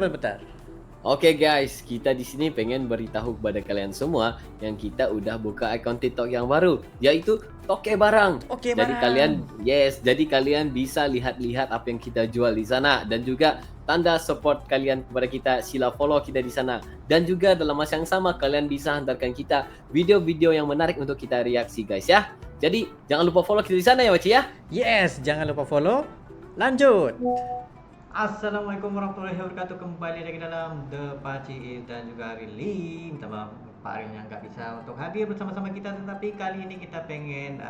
bentar. Oke guys, kita di sini pengen beritahu kepada kalian semua yang kita udah buka akun TikTok yang baru, yaitu Toke Barang. Oke, Jadi Barang. jadi kalian bisa lihat-lihat apa yang kita jual di sana dan juga tanda support kalian kepada kita, sila follow kita di sana. Dan juga dalam masa yang sama kalian bisa hantarkan kita video-video yang menarik untuk kita reaksi guys ya. Jadi jangan lupa follow kita di sana ya Waci ya. Yes, jangan lupa follow. Lanjut. Assalamualaikum warahmatullahi wabarakatuh. Kembali lagi dalam The Paci dan juga Rili. Minta maaf Pak Arin yang nggak bisa untuk hadir bersama-sama kita, tetapi kali ini kita pengen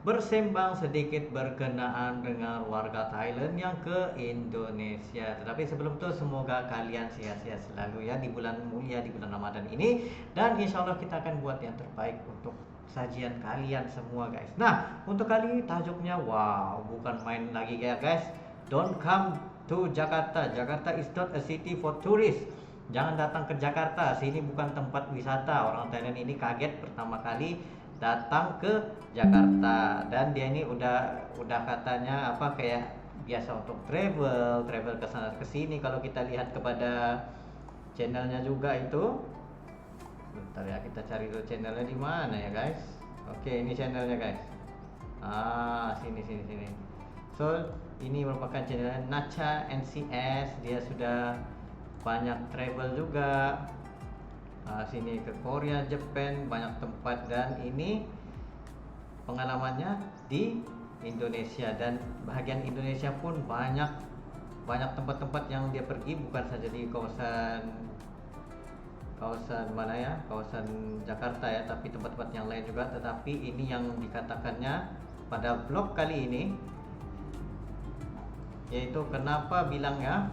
bersembang sedikit berkenaan dengan warga Thailand yang ke Indonesia. Tetapi sebelum itu semoga kalian sehat-sehat selalu ya di bulan mulia, di bulan Ramadan ini, dan insya Allah kita akan buat yang terbaik untuk sajian kalian semua guys. Nah, untuk kali ini tajuknya wow, bukan main lagi ya guys. Don't come to Jakarta. Jakarta is not a city for tourists. Jangan datang ke Jakarta. Sini bukan tempat wisata. Orang Thailand ini kaget pertama kali datang ke Jakarta, dan dia ini udah katanya apa kayak biasa untuk travel ke sana ke sini. Kalau kita lihat kepada channelnya juga itu, bentar ya, kita cari dulu channelnya di mana ya guys. Oke, ini channelnya guys. Sini. So, ini merupakan channel Nacha NCS. Dia sudah banyak travel juga. Sini ke Korea, Jepang, banyak tempat, dan ini pengalamannya di Indonesia, dan bahagian Indonesia pun banyak tempat-tempat yang dia pergi, bukan saja di kawasan mana ya, kawasan Jakarta ya, tapi tempat-tempat yang lain juga. Tetapi ini yang dikatakannya pada vlog kali ini, yaitu kenapa bilangnya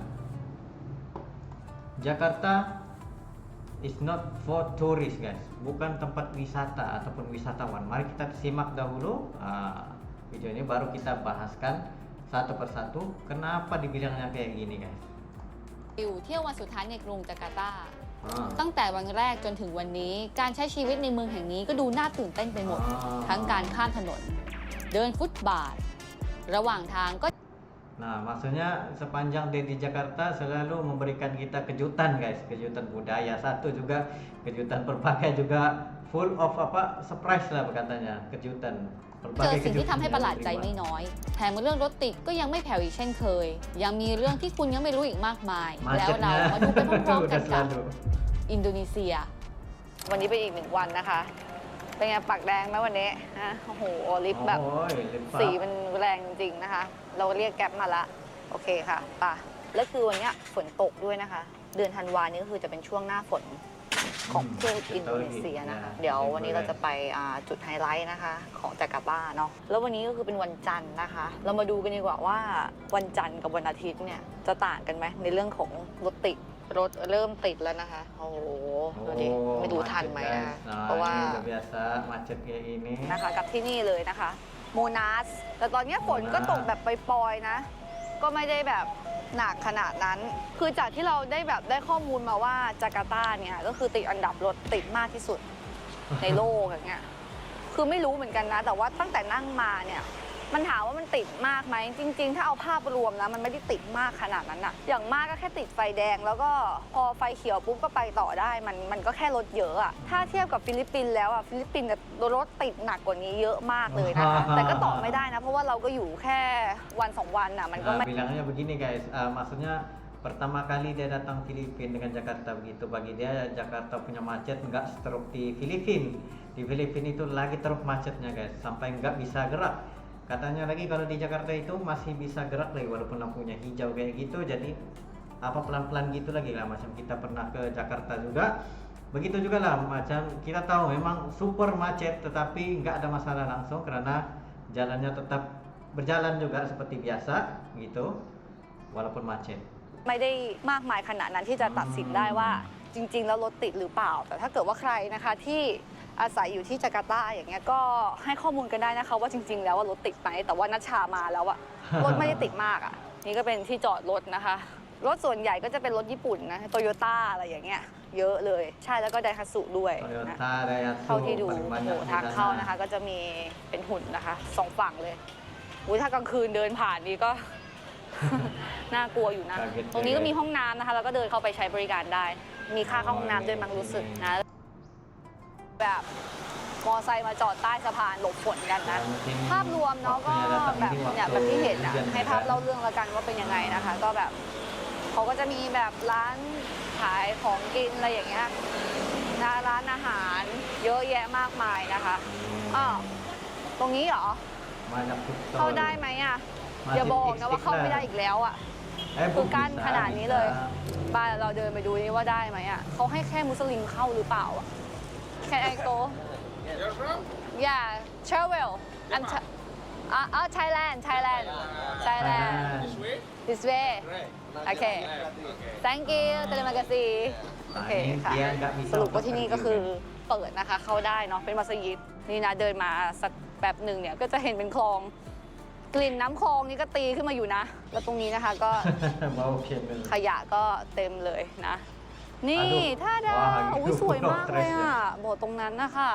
Jakarta is not for tourists guys, bukan tempat wisata ataupun wisatawan. Mari kita simak dahulu video ini, baru kita bahaskan satu persatu kenapa dibilangnya kayak gini guys. อยู่เที่ยววันสุดท้ายในกรุงจาการ์ตาตั้งแต่วันแรกจนถึงวันนี้การใช้ชีวิตในเมืองแห่งนี้ก็ดูน่าตื่นเต้นไปหมดทั้งการข้ามถนนเดินฟุตบาทระหว่างทางก็ Nah, maksudnya sepanjang day di Jakarta selalu memberikan kita kejutan guys, kejutan budaya satu, juga kejutan berbagai, juga full of surprise lah katanya, kejutan เจอสิ่งที่ทำให้ประหลาดใจไม่น้อยแถมเรื่องรถติดก็ยังไม่แผ่วอีกเช่นเคยยังมีเรื่องที่คุณยังไม่รู้อีกมากมายแล้วเรามาดูไปพร้อมๆกันกับอินโดนีเซียวันนี้เป็นอีก1 วันนะคะเป็นไงปากแดงไหมวันนี้โอ้โหลิปแบบสีมันแรงจริงๆนะคะเราเรียกแก๊ปมาละโอเคค่ะป่ะแล้วคือวันนี้ฝนตกด้วยนะคะเดือนธันวานี้ก็คือจะเป็นช่วงหน้าฝนของประเทศอินโดนีเซียนะคะเดี๋ยววันนี้เราจะไปจุดไฮไลท์นะคะของจาการ์ตาเนาะแล้ววันนี้ก็คือเป็นวันจันทร์นะคะเรามาดูกันดีกว่าว่าวันจันทร์กับวันอาทิตย์เนี่ยจะต่างกันไหมในเรื่องของรถติดรถเริ่มติดแล้วนะคะโอ้โหดูดิไม่รู้ทันไหมนะเพราะว่านะคะกับที่นี่เลยนะคะโมนาสแต่ตอนนี้ฝนก็ตกแบบปล่อยๆนะก็ไม่ได้แบบหนักขนาดนั้นคือจากที่เราได้ข้อมูลมาว่าจาการ์ตาเนี่ยก็คือติดอันดับรถติดมากที่สุดในโลกอย่างเงี้ยคือไม่รู้เหมือนกันนะแต่ว่าตั้งแต่นั่งมาเนี่ยมันถามว่ามันติดมากไหมจริงๆถ้าเอาภาพรวมนะมันไม่ได้ติดมากขนาดนั้นอะอย่างมากก็แค่ติดไฟแดงแล้วก็พอไฟเขียวปุ๊บก็ไปต่อได้มันก็แค่รถเยอะอะถ้าเทียบกับฟิลิปปินส์แล้วอะฟิลิปปินส์รถติดหนักกว่านี้เยอะมากเลยนะคะแต่ก็ต่อไม่ได้นะเพราะว่าเราก็อยู่แค่วัน2 วันอะมันก็ไม่ bilangnya begini guys, maksudnya pertama kali dia datang Filipina dengan Jakarta begitu, bagi dia Jakarta punya macet nggak seteruk di Filipina. Di Filipina itu lagi teruk macetnya guys, sampai nggak bisa gerak. Katanya lagi kalau di Jakarta itu masih bisa gerak lagi walaupun lampunya hijau kayak gitu. Jadi pelan-pelan gitu lagi lah, macam kita pernah ke Jakarta juga. Begitu juga lah, macam kita tahu memang super macet, tetapi nggak ada masalah langsung karena jalannya tetap berjalan juga seperti biasa gitu walaupun macet. ไม่ได้มากมายขนาดนั้นที่จะตัดสินได้ว่าจริงๆแล้วรถติดหรือเปล่าแต่ถ้าเกิดว่าใครนะคะที่อาศัยอยู่ที่จาการ์ตาอย่างเงี้ยก็ให้ข้อมูลกันได้นะคะว่าจริงๆแล้วว่ารถติดไหมแต่ว่านัชชามาแล้วอะรถไม่ได้ติดมากอะนี่ก็เป็นที่จอดรถนะคะรถส่วนใหญ่ก็จะเป็นรถญี่ปุ่นนะโตโยต้าอะไรอย่างเงี้ยเยอะเลยใช่แล้วก็ไดฮัตสุด้วยนะเท่าที่ดูทางเข้านะคะก็จะมีเป็นหุ่นนะคะ2 ฝั่งเลยถ้ากลางคืนเดินผ่านนี่ก็ น่ากลัวอยู่นะ Kaget ตรงนี้ก็ เลย มีห้องน้ำนะคะ แล้วก็เดินเข้าไปใช้บริการได้ มีค่าเข้าห้องน้ำด้วยมั้งรู้สึกนะ แบบมอไซค์มาจอดใต้สะพานหลบฝนกันนะ ภาพรวมเนาะก็แบบเนี่ยแบบที่เห็นอะให้ภาพเล่าเรื่องละกันว่าเป็นยังไงนะคะ ก็แบบเขาก็จะมีแบบร้านขายของกินอะไรอย่างเงี้ยนะร้านอาหารเยอะแยะมากมายนะคะอ้าวตรงนี้เหรอ Banyak food stall. เข้าได้ไหมอะอย่าบอกนะว่าเข้าไม่ได้อีกแล้วอะ คือกั้นขนาดนี้เลยบ้านเราเดินไปดูนี่ว่าได้ไหมอ่ะเขาให้แค่มุสลิมเข้าหรือเปล่าอ่ะ Can I go Yeah travel I'm Thailand This way Okay Thank you terima kasih โอเคค่ะ Dia nggak bisa สรุปว่าที่นี่ก็ pergi คือเปิดนะคะเข้าได้เนาะเป็นมัสยิดนี่นะเดินมาสักแบบหนึ่งเนี่ยก็จะเห็นเป็นคลอง กลิ่นน้ำคลองนี่ก็ตีขึ้นมาอยู่นะ แล้วตรงนี้นะคะก็ Bau camel. ขยะก็เต็มเลยนะ นี่ อาดู ท่าดา ว้าว อุ้ยสวยมากเลยอ่ะ Fortress โบสถ์ตรงนั้นนะคะ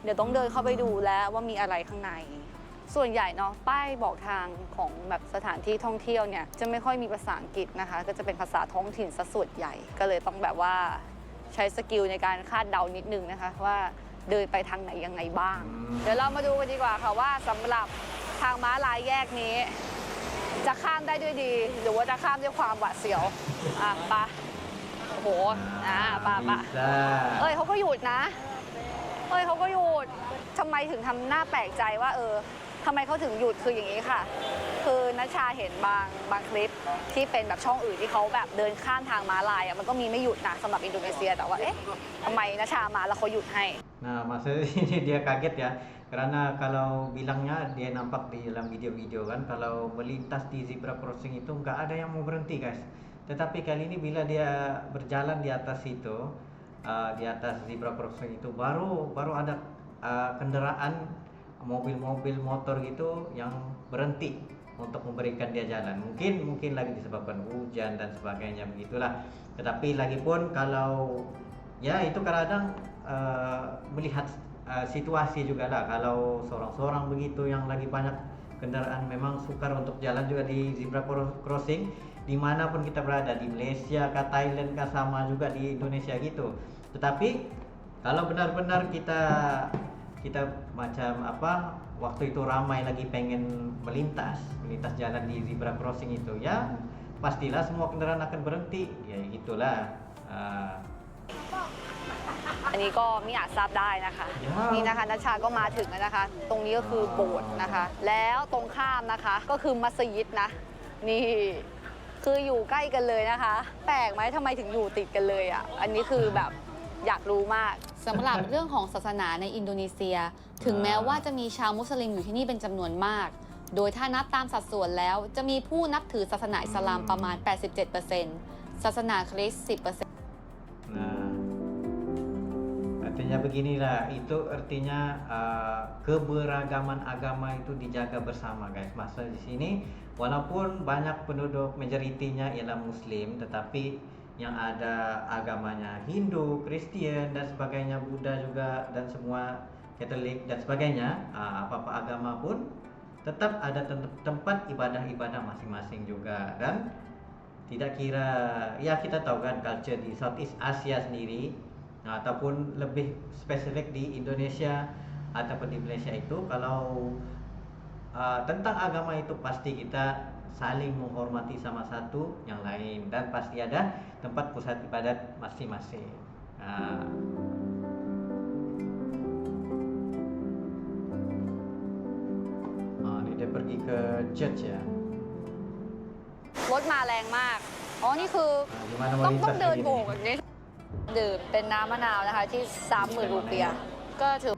เดี๋ยวต้องเดินเข้าไปดูแล้วว่ามีอะไรข้างใน ส่วนใหญ่เนาะป้ายบอกทางของแบบสถานที่ท่องเที่ยวเนี่ยจะไม่ค่อยมีภาษาอังกฤษนะคะ ก็จะเป็นภาษาท้องถิ่นซะส่วนใหญ่ ก็เลยต้องแบบว่าใช้สกิลในการคาดเดานิดนึงนะคะ ว่าเดินไปทางไหนยังไงบ้าง เดี๋ยวเรามาดูกันดีกว่าค่ะว่าสำหรับทางม้าลายแยกนี้ จะข้ามได้ด้วยดี หรือว่าจะข้ามด้วยความหวาดเสียวอ่ะปะโอ้โหปะ Bisa. เอ้ยเขาก็หยุดนะเอ้ยเขาก็หยุดทำไมถึงทำหน้าแปลกใจว่าทำไมเขาถึงหยุดคืออย่างนี้ค่ะ คือนัชชาเห็นบางคลิปที่เป็นแบบช่องอื่นที่เขาแบบเดินข้ามทางม้าลายอ่ะมันก็มีไม่หยุดนะสำหรับอินโดนีเซียแต่ว่าเอ๊ะทำไมนัชชามาแล้วเขาหยุดให้ Nah, maksudnya ini dia kaget ya, karena kalau bilangnya dia nampak di dalam video-video kan, kalau melintas di zebra crossing itu nggak ada yang mau berhenti guys. Tetapi kali ini bila dia berjalan di atas itu, di atas zebra crossing itu baru ada kendaraan mobil-mobil motor gitu yang berhenti untuk memberikan dia jalan. Mungkin lagi disebabkan hujan dan sebagainya begitulah. Tetapi lagi pun kalau ya itu kadang melihat situasi juga lah. Kalau seorang-seorang begitu yang lagi banyak kendaraan memang sukar untuk jalan juga di zebra crossing dimanapun kita berada, di Malaysia kah, Thailand kah, sama juga di Indonesia gitu. Tetapi kalau benar-benar kita macam apa waktu itu ramai lagi pengen melintas jalan di zebra crossing itu ya pastilah semua kendaraan akan berhenti ya gitulah. อันนี้ก็ไม่อาจทราบได้นะคะ นี่นะคะนัชชาก็มาถึงแล้วนะคะ ตรงนี้ก็คือโบสถ์นะคะ แล้วตรงข้ามนะคะก็คือมัสยิดนะ นี่คืออยู่ใกล้กันเลยนะคะ แปลกไหมทำไมถึงอยู่ติดกันเลยอ่ะ อันนี้คือแบบอยากรู้มากสำหรับเรื่องของศาสนาในอินโดนีเซีย ถึงแม้ว่าจะมีชาวมุสลิมอยู่ที่นี่เป็นจำนวนมาก โดยถ้านับตามสัดส่วนแล้วจะมีผู้นับถือศาสนาอิสลามประมาณ 87%ศาสนาคริสต์ 10% Nah, artinya beginilah, itu artinya keberagaman agama itu dijaga bersama guys. Masa di sini walaupun banyak penduduk majoritinya ialah Muslim, tetapi yang ada agamanya Hindu, Kristen dan sebagainya, Buddha juga dan semua Katolik dan sebagainya, apa-apa agama pun tetap ada tempat ibadah-ibadah masing-masing juga. Dan tidak kira ya kita tahu kan culture di Southeast Asia sendiri ataupun lebih spesifik di Indonesia ataupun di Malaysia itu kalau tentang agama itu pasti kita saling menghormati sama satu yang lain dan pasti ada tempat pusat ibadat masing-masing. Ini dia pergi ke church ya. รถมาแรงมาก อ๋อ นี่คือ Gimana ต้อง melintas เดิน begini? โบกแบบนี้ดื่มเป็นน้ำมะนาวนะคะที่ 30,000 รูเปียห์ก็ถือ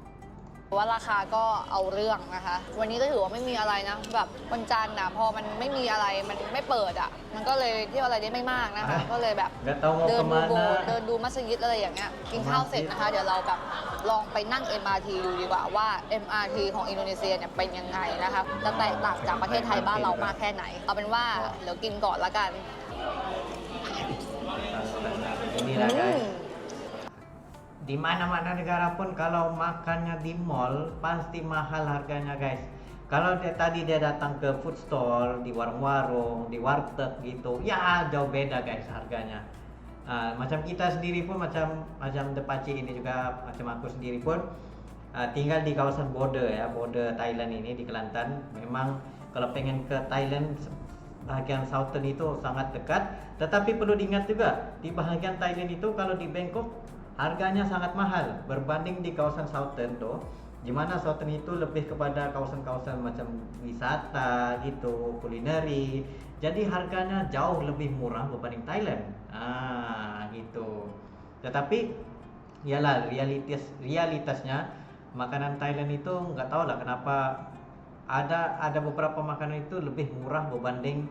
ว่าราคาก็เอาเรื่องนะคะ วันนี้ก็ถือว่าไม่มีอะไรนะแบบวันจันทร์นะพอมันไม่มีอะไรมันไม่เปิดอ่ะมันก็เลยเที่ยวอะไรได้ไม่มากนะคะ ก็เลยแบบ Nggak tahu mau เดินดูโบสถ์ kemana. เดินดูมัสยิดอะไรอย่างเงี้ยกินข้าวเสร็จนะคะ เดี๋ยวเราแบบลองไปนั่ง MRT ดูดีกว่าว่า MRT ของอินโดนีเซียเนี่ยเป็นยังไงนะคะจะแตกต่างจากประเทศไทยบ้านเรามากแค่ไหน เอาเป็นว่าเดี๋ยวกินก่อนละกัน Inilah guys. Di mana-mana negara pun kalau makannya di mall pasti mahal harganya guys. Kalau tadi dia datang ke food store, di warung-warung, di warteg gitu, ya jauh beda guys harganya. Macam kita sendiri pun macam Depaci ini juga, macam aku sendiri pun tinggal di kawasan border ya, border Thailand ini di Kelantan. Memang kalau pengen ke Thailand bahagian Southern itu sangat dekat, tetapi perlu diingat juga di bahagian Thailand itu kalau di Bangkok harganya sangat mahal berbanding di kawasan Southern tuh, di mana Southern itu lebih kepada kawasan-kawasan macam wisata gitu, kulineri. Jadi harganya jauh lebih murah berbanding Thailand. Gitu. Tetapi ialah realitasnya makanan Thailand itu nggak tahu lah kenapa ada beberapa makanan itu lebih murah berbanding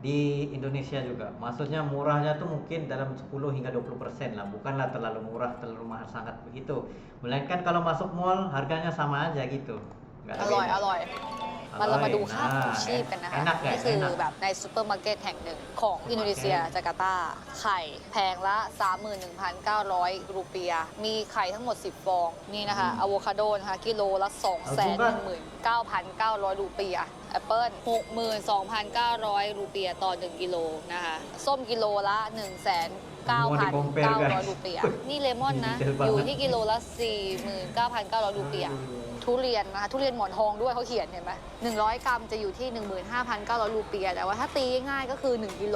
di Indonesia juga. Maksudnya murahnya tuh mungkin dalam 10 hingga 20% lah, bukanlah terlalu murah, terlalu mahal sangat begitu. Melainkan kalau masuk mall harganya sama aja gitu. Nggak อ ada ร่อย beda. อร่อย มาเรามาดูค่าครองชีพกันนะคะ enak นี่ guys, คือ enak. แบบในซูเปอร์มาร์เก็ตแห่งหนึ่งของอินโดนีเซียจาการ์ตา ไข่แพงละ 31,900 รูเปียห์มีไข่ทั้งหมด 10 ฟอง นี่นะคะอะโวคาโดนะคะกิโลละ 219,900 รูเปียห์แอปเปิ้ล 62,900 รูเปียห์ต่อ 1 กิโลนะคะส้มกิโลละ 1,9,900 รูเปียห์นี่เลมอนนะ อยู่ที่กิโลละ 49,900 รูเปียห์ ทุเรียนนะคะทุเรียนหมอนทองด้วยเขาเขียนเห็นไหม100 กรัมจะอยู่ที่ 15,900 รูเปียห์แต่ว่าถ้าตีง่ายๆก็คือ 1 กิโ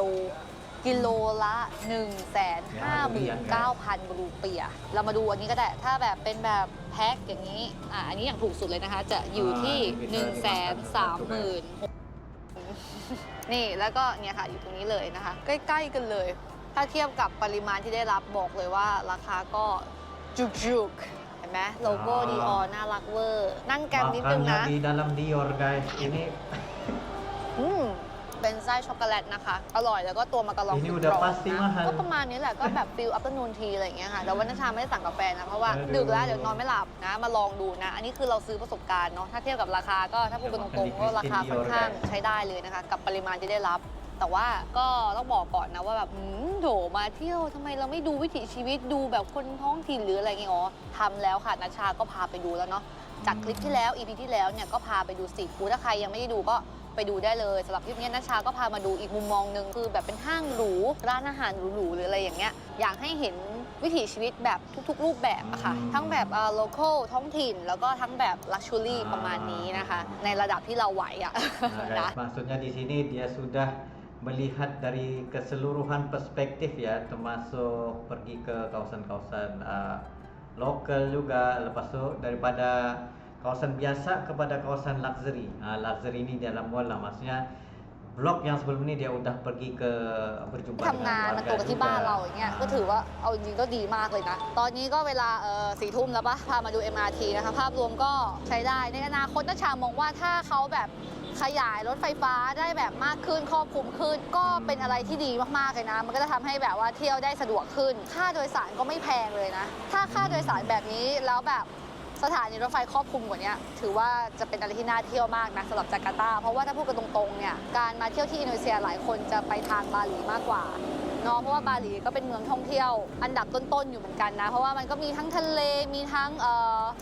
ลละ 159,000 รูเปียห์เรามาดูอันนี้ก็ได้ ถ้าแบบเป็นแบบแพ็คอย่างนี้อันนี้อย่างถูกสุดเลยนะคะ จะอยู่ที่ 130,000 นี่แล้วก็เนี่ยค่ะอยู่ตรงนี้เลยนะคะ ใกล้ๆกันเลย ถ้าเทียบกับปริมาณที่ได้รับบอกเลยว่าราคาก็จุกๆเห็นไหมโลโก้ดีออน่ารักเวอร์นั่งแกมนิดนึงนะ Makannya di dalam Dior guys. Ini เป็นไส้ช็อกโกแลตนะคะ อร่อยแล้วก็ตัวมากะลอง Ini ก udah รอบ pasti นะ mahal. ก็ประมาณนี้แหละก็แบบฟิลอัปเตอร์นูนทีอะไรอย่างเงี้ยค่ะแต่ว่านัชชาไม่ได้สั่งกาแฟนะ เพราะว่า Aduh. ดึกแล้วเดี๋ยวนอนไม่หลับนะ มาลองดูนะ อันนี้คือเราซื้อประสบการณ์เนาะถ้าเทียบกับราคาก็ถ้าพูดกันตรงๆก็ราคาค่อนข้างใช้ได้เลยนะคะ กับปริมาณที่ได้รับ แต่ว่าก็ต้องบอกก่อนนะว่าแบบโถมาเที่ยวทำไมเราไม่ดูวิถีชีวิตดูแบบคนท้องถิ่นหรืออะไรเงี้ยอ๋อทำแล้วค่ะนัชชาก็พาไปดูแล้วเนาะจากคลิปที่แล้ว EP ที่แล้วเนี่ยก็พาไปดูสตรีทฟู้ดถ้าใครยังไม่ได้ดูก็ไปดูได้เลยสำหรับคลิปนี้นัชชาก็พามาดูอีกมุมมองหนึ่งคือแบบเป็นห้างหรูร้านอาหารหรูๆหรืออะไรอย่างเงี้ยอยากให้เห็นวิถีชีวิตแบบทุกๆรูปแบบอะค่ะทั้งแบบlocal ท้องถิ่นแล้วก็ทั้งแบบ luxury ประมาณนี้นะคะในระดับที่เราไหวอะ Nah, นะ guys, maksudnya di sini dia sudah melihat dari keseluruhan perspektif ya, termasuk pergi ke kawasan-kawasan lokal juga, lepas itu daripada kawasan biasa kepada kawasan luxury. Luxury ini dalam mall lah, maksudnya blok yang sebelum ini dia udah pergi ke berjumpa ทำงานมาตรงกับที่บ้านเราอย่างเงี้ยก็ถือว่าเอาจริงๆก็ดีมากเลยนะ ตอนนี้ก็เวลา4 ทุ่มแล้วปะพามาดู MRT นะคะภาพรวมก็ใช้ได้ในอนาคตนัชชามองว่าถ้าเขาแบบขยายรถไฟฟ้าได้แบบมากขึ้นครอบคลุมขึ้น ก็เป็นอะไรที่ดีมากๆเลยนะ มันก็จะทำให้แบบว่าเที่ยวได้สะดวกขึ้น ค่าโดยสารก็ไม่แพงเลยนะ ถ้าค่าโดยสารแบบนี้แล้วแบบสถานีรถไฟครอบคลุมกว่านี้ถือว่าจะเป็นอะไรที่น่าเที่ยวมากนะสำหรับจาการ์ตาเพราะว่าถ้าพูดกันตรงๆเนี่ยการมาเที่ยวที่อินโดนีเซียหลายคนจะไปทางบาหลีมากกว่าเนาะเพราะว่าบาหลีก็เป็นเมืองท่องเที่ยวอันดับต้นๆอยู่เหมือนกันนะเพราะว่ามันก็มีทั้งทะเลมีทั้ง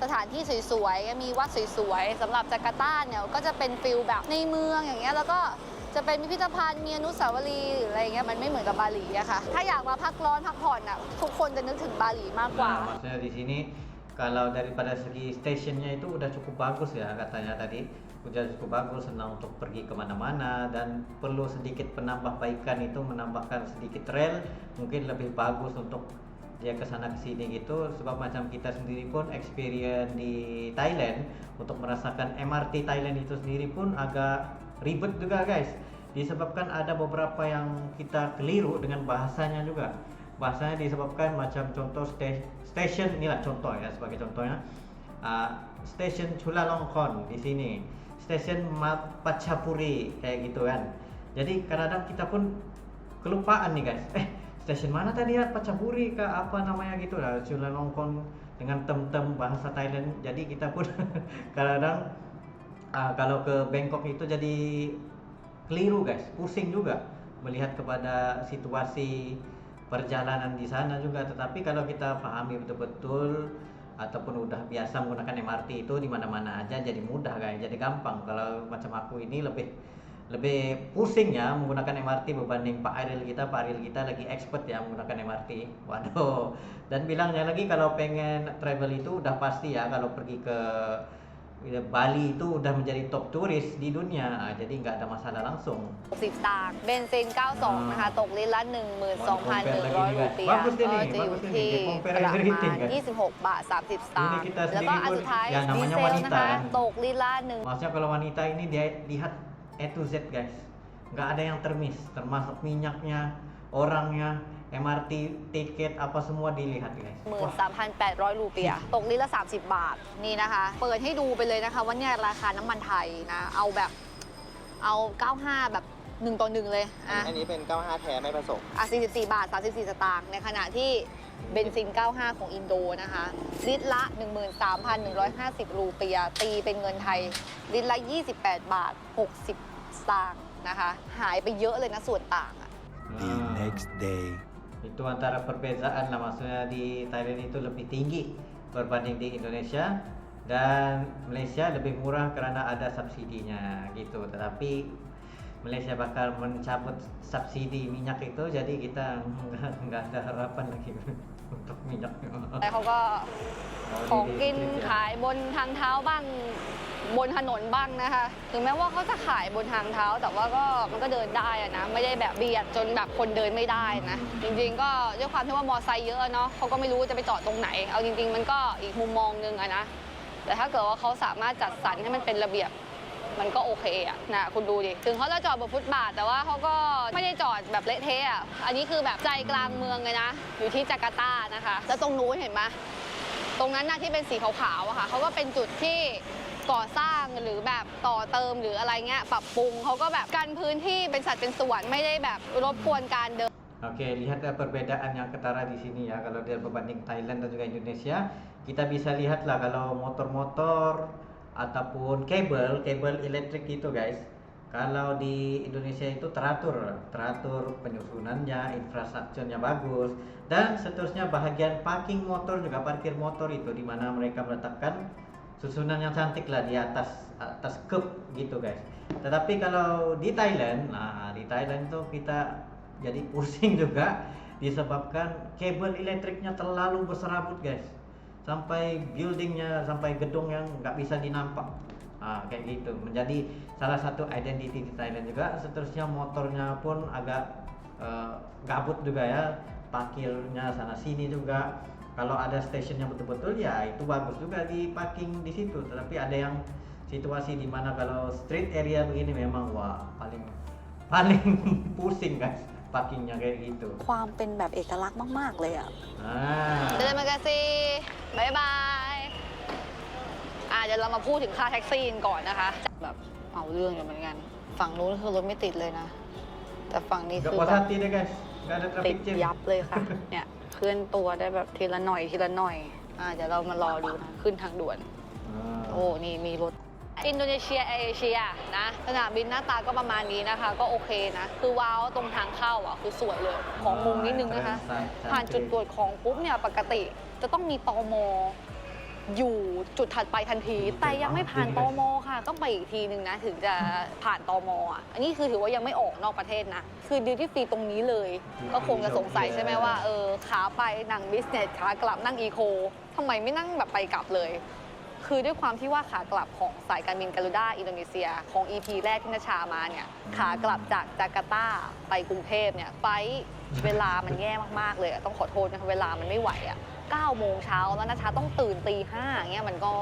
สถานที่สวยๆมีวัดสวยๆสำหรับจาการ์ตาเนี่ยก็จะเป็นฟิลแบบในเมืองอย่างเงี้ยแล้วก็จะเป็นพิพิธภัณฑ์มีอนุสาวรีย์หรืออะไรเงี้ยมันไม่เหมือนกับบาหลีอะค่ะถ้าอยากมาพักร้อนพักผ่อนอะทุกคนจะนึกถึงบาหลีมากกว่า Nah, maksudnya di sini kalau daripada segi stasiunnya itu udah cukup bagus ya katanya tadi, udah cukup bagus, senang untuk pergi kemana-mana dan perlu sedikit penambahbaikan itu menambahkan sedikit rel mungkin lebih bagus untuk dia kesana kesini gitu sebab macam kita sendiri pun experience di Thailand untuk merasakan MRT Thailand itu sendiri pun agak ribet juga guys disebabkan ada beberapa yang kita keliru dengan bahasanya juga. Bahasanya disebabkan macam contoh stasiun inilah contoh ya sebagai contohnya stasiun Chulalongkorn di sini, stasiun Pachapuri kayak gitu kan. Jadi kadang-kadang kita pun kelupaan nih guys. Stasiun mana tadi ya Pachapuri ke apa namanya gitu lah Chulalongkorn dengan tem-tem bahasa Thailand. Jadi kita pun kadang-kadang kalau ke Bangkok itu jadi keliru guys, pusing juga melihat kepada situasi perjalanan di sana juga. Tetapi kalau kita pahami betul-betul ataupun udah biasa menggunakan MRT itu di mana-mana aja jadi mudah guys, jadi gampang. Kalau macam aku ini lebih pusing ya menggunakan MRT berbanding Pak Aril kita lagi expert ya menggunakan MRT. Waduh. Dan bilangnya lagi kalau pengen travel itu udah pasti ya kalau pergi ke Bali itu udah menjadi top turis di dunia, jadi nggak ada masalah langsung. 60 สตางค์เบนซิน 92 นะคะ ตกลิตรละ 12,100 รูเปีย Bagus deh ก็ nih, จะอยู่ bagus deh ที่ nih. ป Compare ระมาณ everything kan. 26 บาท 30 สตางค์ Ini kita แล้วก็ sendiri อัน pun สุดท้าย ya ดี namanya เซล wanita นะคะ kan. ตกลิตรละ1 Maksudnya kalau wanita ini dia lihat A to Z guys, nggak ada yang termiss, termasuk minyaknya, orangnya, MRT, tiket apa semua dilihat guys. 13,800 รูเปียตกลิตรละ 30 บาท นี่นะคะ เปิดให้ดูไปเลยนะคะว่าเนี่ยราคาน้ำมันไทยนะ เอาแบบ 95 แบบ 1 ต่อ 1 เลยอ่ะ อันนี้เป็น 95 แท้ไม่ผสม 44 บาท 34 สตางค์ ในขณะที่เบนซิน 95 ของอินโดนะคะ ลิตรละ 13,150 รูเปียตีเป็นเงินไทย ลิตรละ 28 บาท 60 สตางค์นะคะ หายไปเยอะเลยนะส่วนต่างอ่ะ The next day. Itu antara perbezaan lah, maksudnya di Thailand itu lebih tinggi berbanding di Indonesia, dan Malaysia lebih murah karena ada subsidinya gitu. Tetapi Malaysia bakal mencabut subsidi minyak itu, jadi kita nggak ada harapan lagi untuk minyak. แต่เขาก็ของกินขายบนทางเท้าบ้างบนถนนบ้างนะคะถึงแม้ว่าเขาจะขายบนทางเท้าแต่ว่าก็มันก็เดินได้อะนะไม่ได้แบบเบียดจนแบบคนเดินไม่ได้นะจริงๆก็ด้วยความที่ว่ามอไซค์เยอะเนาะเขาก็ไม่รู้จะไปจอดตรงไหนเอาจริงๆมันก็อีกมุมมองนึงอะนะแต่ถ้าเกิดว่าเขาสามารถจัดสรรให้มันเป็นระเบียบมันก็โอเคอะนะคุณดูดิถึงเขาจะจอดบนฟุตบาทแต่ว่าเขาก็ไม่ได้จอดแบบเละเทะอะอันนี้คือแบบใจกลางเมืองเลยนะอยู่ที่จาการ์ตานะคะแล้วตรงนู้นเห็นไหมตรงนั้นน่ะที่เป็นสีขาวๆอะค่ะเขาก็เป็นจุดที่ก่อสร้างหรือแบบต่อเติมหรืออะไรเงี้ยปรับปรุงเขาก็แบบกันพื้นที่เป็นสัดเป็นส่วนไม่ได้แบบรบกวนการเดิน Oke, lihat perbedaan yang ketara di sini ya. Kalau dia berbanding Thailand dan juga Indonesia, kita bisa lihatlah kalau motor-motor ataupun kabel elektrik itu guys. Kalau di Indonesia itu teratur penyusunannya, infrastrukturnya bagus, dan seterusnya bahagian parking motor juga parkir motor itu di mana mereka meletakkan susunan yang cantik lah di atas curb gitu guys. Tetapi kalau di Thailand, nah di Thailand itu kita jadi pusing juga disebabkan kabel elektriknya terlalu berserabut guys, sampai buildingnya, sampai gedung yang nggak bisa dinampak. Nah, kayak gitu menjadi salah satu identity di Thailand juga. Seterusnya motornya pun agak gabut juga ya, parkirnya sana sini juga. Kalau ada stasiun yang betul-betul ya itu bagus juga di parking di situ. Tetapi ada yang situasi di mana kalau street area begini memang wah paling pusing guys parkingnya kayak gitu. ความเป็นแบบเอกลักษณ์มากๆเลยอ่ะ Ah. เดินมากาซีบายบายเดี๋ยวเรามาพูดถึงค่าแท็กซี่กันก่อนนะคะแบบเอาเรื่องอยู่เหมือนกันฝั่งนู้นคือรถไม่ติดเลยนะแต่ฝั่งนี้ Gak คือ puas แบบ hati deh guys, gak ada ติด traffic jam. ยับเลยค่ะ เนี่ยเคลื่อนตัวได้แบบทีละหน่อยทีละหน่อยเดี๋ยวเรามารอดูนะขึ้นทางด่วน Ah. โอ้นี่มีรถอินโดนีเซียเอเชียนะสนามบินหน้าตาก็ประมาณนี้นะคะ ก็โอเคนะคือว้าวตรงทางเข้าคือสวยเลยของมุมนิดนึงนะคะ ผ่านจุดตรวจของปุ๊บเนี่ยปกติจะต้องมีตม.อยู่จุดถัดไปทันที แต่ยังไม่ผ่านตม.ค่ะต้องไปอีกทีนึงนะถึงจะผ่านตม.อันนี้คือถือว่ายังไม่ออกนอกประเทศนะคือดิวตี้ฟรีตรงนี้เลย ก็คงจะสงสัยใช่ไหมว่าขาไปนั่งบิสเนสขากลับนั่งอีโคทำไมไม่นั่งแบบไปกลับเลยคือด้วยความที่ว่าขากลับของสายการบินการูด้าอินโดนีเซียของ EP แรกที่นชามาเนี่ยขากลับจากจาการ์ตาไปกรุงเทพเนี่ยไฟเวลามันแย่มากๆเลยต้องขอโทษนะคะเวลามันไม่ไหว9 โมงเช้าแล้วนชาต้องตื่นตี 5อย่างเงี้ยมันก็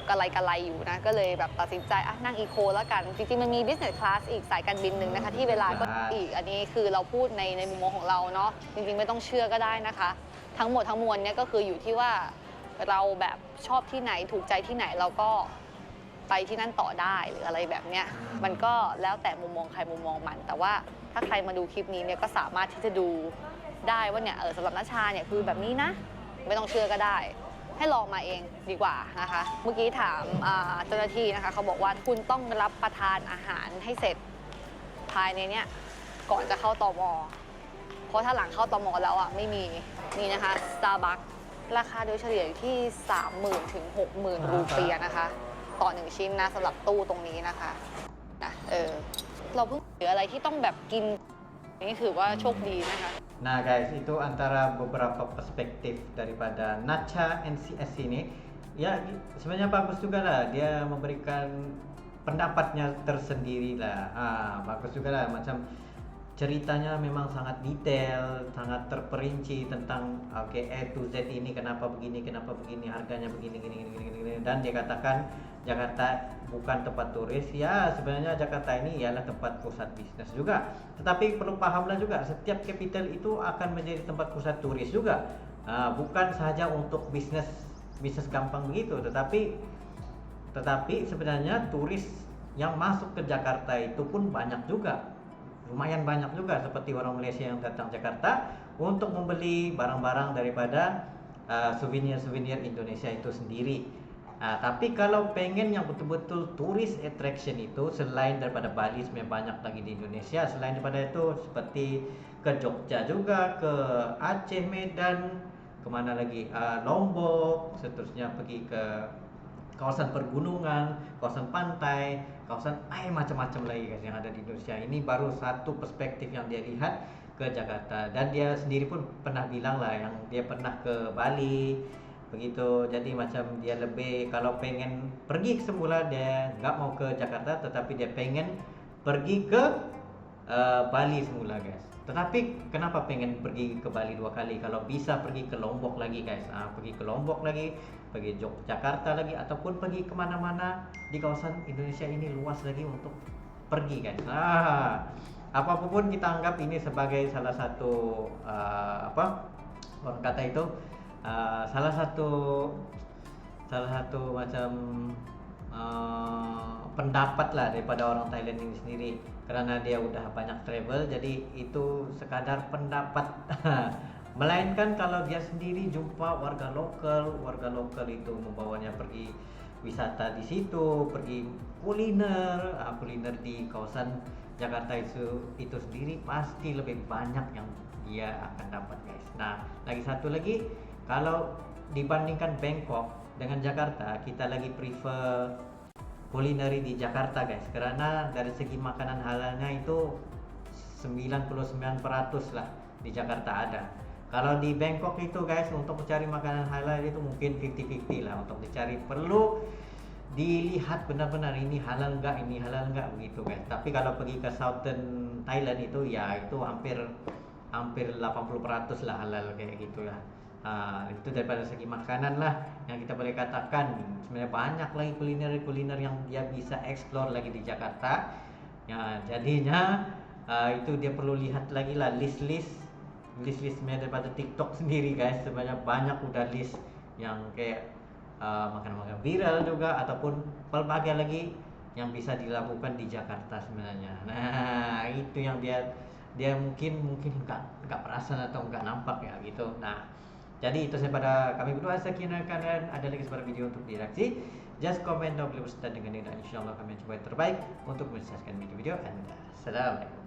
กระไรอยู่นะก็เลยแบบตัดสินใจนั่งอีโคแล้วกันจริงๆมันมี business class อีกสายการบินหนึ่งนะคะที่เวลาก็อีกอันนี้คือเราพูดในมุมมองของเราเนาะจริงๆไม่ต้องเชื่อก็ได้นะคะทั้งหมดทั้งมวลเนี่ยก็คืออยู่ที่ว่าเราแบบชอบที่ไหนถูกใจที่ไหนเราก็ไปที่นั่นต่อได้หรืออะไรแบบเนี้ยมันก็แล้วแต่มุมมองใครมุมมองมันแต่ว่าถ้าใครมาดูคลิปนี้เนี่ยก็สามารถที่จะดูได้ว่าเนี่ยสำหรับณชาเนี่ยคือแบบนี้นะไม่ต้องเชื่อก็ได้ให้ลองมาเองดีกว่านะคะเมื่อกี้ถามเจ้าหน้าที่นะคะเขาบอกว่าคุณต้องรับประทานอาหารให้เสร็จภายในเนี้ยก่อนจะเข้าตม.เพราะถ้าหลังเข้าตม.แล้วไม่มีนี่นะคะ Starbucks ราคาโดยเฉลี่ยอยู่ที่ 30,000 ถึง 60,000 รูเปียนะคะ ต่อ 1 ชิ้นนะสำหรับตู้ตรงนี้นะคะนะเราเพิ่งเหลืออะไรที่ต้องแบบกินนี่ถือว่าโชคดีนะคะ Nah guys, itu antara beberapa perspektif daripada Nacha NCS ini. Ya sebenarnya bagus juga lah, dia memberikan pendapatnya tersendiri lah. Bagus juga lah, macam ceritanya memang sangat detail, sangat terperinci tentang A to Z ini kenapa begini, harganya begini, gini. Dan dia katakan Jakarta bukan tempat turis. Ya sebenarnya Jakarta ini ialah tempat pusat bisnis juga. Tetapi perlu pahamlah juga, setiap capital itu akan menjadi tempat pusat turis juga. Bukan saja untuk bisnis gampang begitu, tetapi sebenarnya turis yang masuk ke Jakarta itu pun banyak juga. Lumayan banyak juga, seperti orang Malaysia yang datang Jakarta untuk membeli barang-barang daripada souvenir Indonesia itu sendiri. Tapi kalau pengen yang betul-betul tourist attraction itu, selain daripada Bali sebenarnya banyak lagi di Indonesia. Selain daripada itu seperti ke Jogja juga, ke Aceh, Medan, kemana lagi, Lombok, seterusnya pergi ke kawasan pergunungan, kawasan pantai, kawasan macam-macam lagi guys yang ada di Indonesia. Ini baru satu perspektif yang dia lihat ke Jakarta, dan dia sendiri pun pernah bilang lah yang dia pernah ke Bali begitu. Jadi macam dia lebih, kalau pengen pergi semula dia nggak mau ke Jakarta, tetapi dia pengen pergi ke Bali semula guys. Tetapi kenapa pengen pergi ke Bali 2 kali kalau bisa pergi ke Lombok lagi guys? Pergi ke Lombok lagi, pergi Yogyakarta lagi, ataupun pergi kemana-mana di kawasan Indonesia ini luas lagi untuk pergi guys. Apapun kita anggap ini sebagai salah satu orang kata itu salah satu macam pendapat lah daripada orang Thailand ini sendiri, karena dia udah banyak travel, jadi itu sekadar pendapat. Melainkan kalau dia sendiri jumpa warga lokal itu membawanya pergi wisata di situ, pergi kuliner di kawasan Jakarta itu sendiri, pasti lebih banyak yang dia akan dapat guys. Nah, lagi satu lagi, kalau dibandingkan Bangkok dengan Jakarta, kita lagi prefer kulineri di Jakarta guys, karena dari segi makanan halalnya itu 99% lah di Jakarta ada. Kalau di Bangkok itu guys, untuk mencari makanan halal itu mungkin 50-50 lah untuk dicari, perlu dilihat benar-benar ini halal enggak begitu guys. Tapi kalau pergi ke Southern Thailand itu ya itu hampir 80% lah halal kayak gitu ya. Itu daripada segi makanan lah yang kita boleh katakan. Sebenarnya banyak lagi kuliner yang dia bisa explore lagi di Jakarta ya. Jadinya itu dia perlu lihat lagi lah list-listnya daripada TikTok sendiri guys. Sebenarnya banyak udah list yang kayak makan-makan viral juga, ataupun pelbagai lagi yang bisa dilakukan di Jakarta sebenarnya. Nah itu yang dia mungkin nggak perasan atau nggak nampak ya gitu. Nah jadi itu saya pada kami berdua. Sekian kalian, ada lagi sebuah video untuk direaksi. Just comment down below berserta dengan ini, dan insyaallah kami coba yang terbaik untuk menyelesaikan video-video Anda. Assalamualaikum.